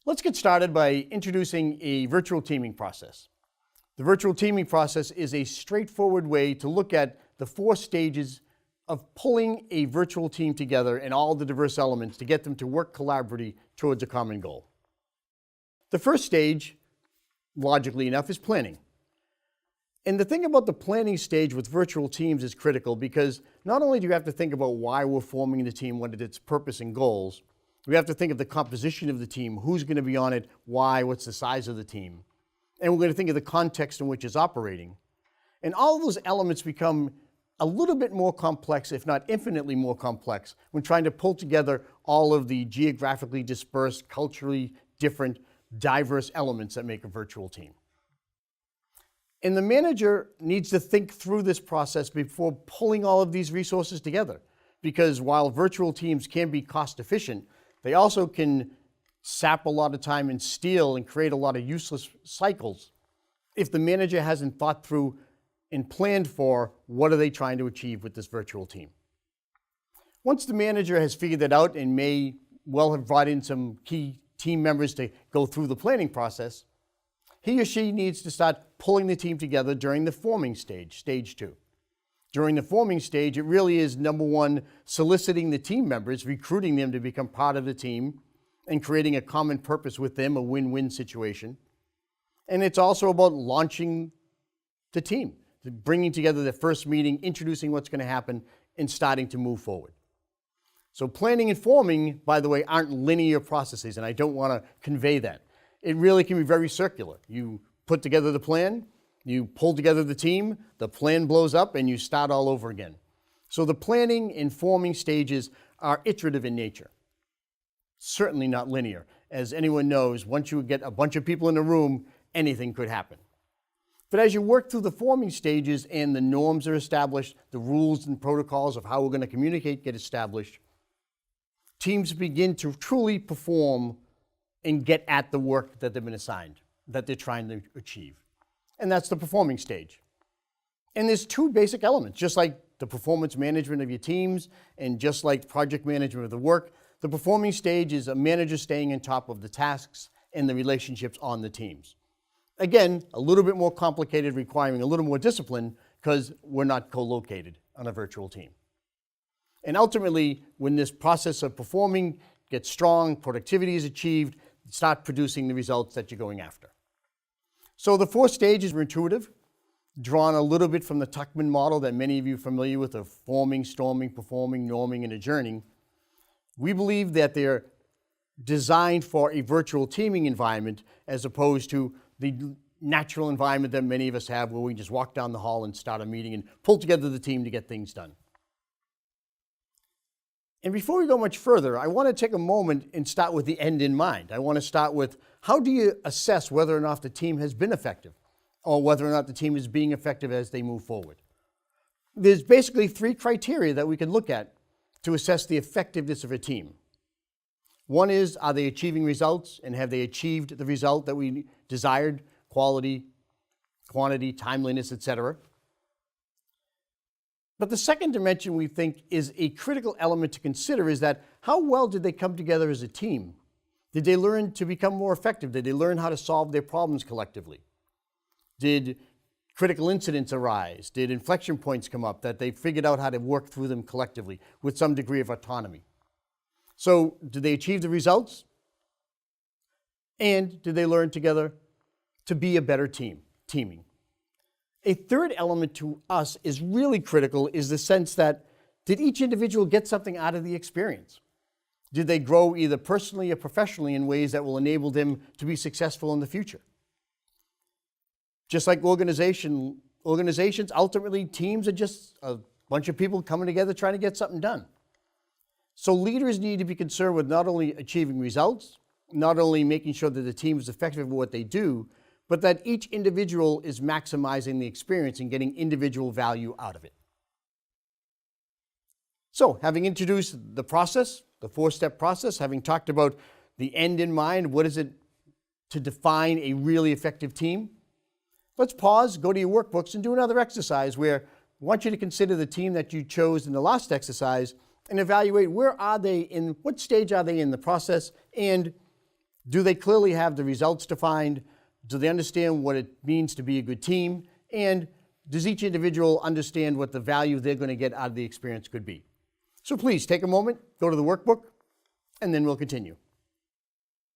Let's get started by introducing a virtual teaming process. The virtual teaming process is a straightforward way to look at the 4 stages of pulling a virtual team together and all the diverse elements to get them to work collaboratively towards a common goal. The first stage, logically enough, is planning. And the thing about the planning stage with virtual teams is critical because not only do you have to think about why we're forming the team, what is its purpose and goals, we have to think of the composition of the team, who's going to be on it, why, what's the size of the team. And we're going to think of the context in which it's operating. And all of those elements become a little bit more complex, if not infinitely more complex, when trying to pull together all of the geographically dispersed, culturally different, diverse elements that make a virtual team. And the manager needs to think through this process before pulling all of these resources together. Because while virtual teams can be cost efficient, they also can sap a lot of time and steal and create a lot of useless cycles if the manager hasn't thought through and planned for what are they trying to achieve with this virtual team. Once the manager has figured that out and may well have brought in some key team members to go through the planning process, he or she needs to start pulling the team together during the forming stage, stage 2. During the forming stage, it really is, number 1, soliciting the team members, recruiting them to become part of the team, and creating a common purpose with them, a win-win situation. And it's also about launching the team, bringing together the first meeting, introducing what's going to happen, and starting to move forward. So planning and forming, by the way, aren't linear processes, and I don't want to convey that. It really can be very circular. You put together the plan, you pull together the team, the plan blows up, and you start all over again. So the planning and forming stages are iterative in nature. Certainly not linear. As anyone knows, once you get a bunch of people in a room, anything could happen. But as you work through the forming stages and the norms are established, the rules and protocols of how we're going to communicate get established, teams begin to truly perform and get at the work that they've been assigned, that they're trying to achieve. And that's the performing stage. And there's 2 basic elements, just like the performance management of your teams and just like project management of the work. The performing stage is a manager staying on top of the tasks and the relationships on the teams. Again, a little bit more complicated, requiring a little more discipline because we're not co-located on a virtual team. And ultimately, when this process of performing gets strong, productivity is achieved, start producing the results that you're going after. So the 4 stages are intuitive, drawn a little bit from the Tuckman model that many of you are familiar with of forming, storming, performing, norming, and adjourning. We believe that they're designed for a virtual teaming environment as opposed to the natural environment that many of us have where we just walk down the hall and start a meeting and pull together the team to get things done. And before we go much further, I want to take a moment and start with the end in mind. I want to start with how do you assess whether or not the team has been effective or whether or not the team is being effective as they move forward. There's basically 3 criteria that we can look at to assess the effectiveness of a team. One is, are they achieving results and have they achieved the result that we desired, quality, quantity, timeliness, etc. But the second dimension we think is a critical element to consider is that how well did they come together as a team? Did they learn to become more effective? Did they learn how to solve their problems collectively? Did critical incidents arise? Did inflection points come up that they figured out how to work through them collectively with some degree of autonomy? So did they achieve the results? And did they learn together to be a better team, teaming? A third element to us is really critical is the sense that did each individual get something out of the experience? Did they grow either personally or professionally in ways that will enable them to be successful in the future? Just like organizations, ultimately teams are just a bunch of people coming together trying to get something done. So leaders need to be concerned with not only achieving results, not only making sure that the team is effective at what they do, but that each individual is maximizing the experience and getting individual value out of it. So, having introduced the process, the 4-step process, having talked about the end in mind, what is it to define a really effective team? Let's pause, go to your workbooks, and do another exercise where I want you to consider the team that you chose in the last exercise and evaluate where are they in, what stage are they in the process, and Do they clearly have the results defined? Do they understand what it means to be a good team? And does each individual understand what the value they're going to get out of the experience could be? So please take a moment, go to the workbook, and then we'll continue.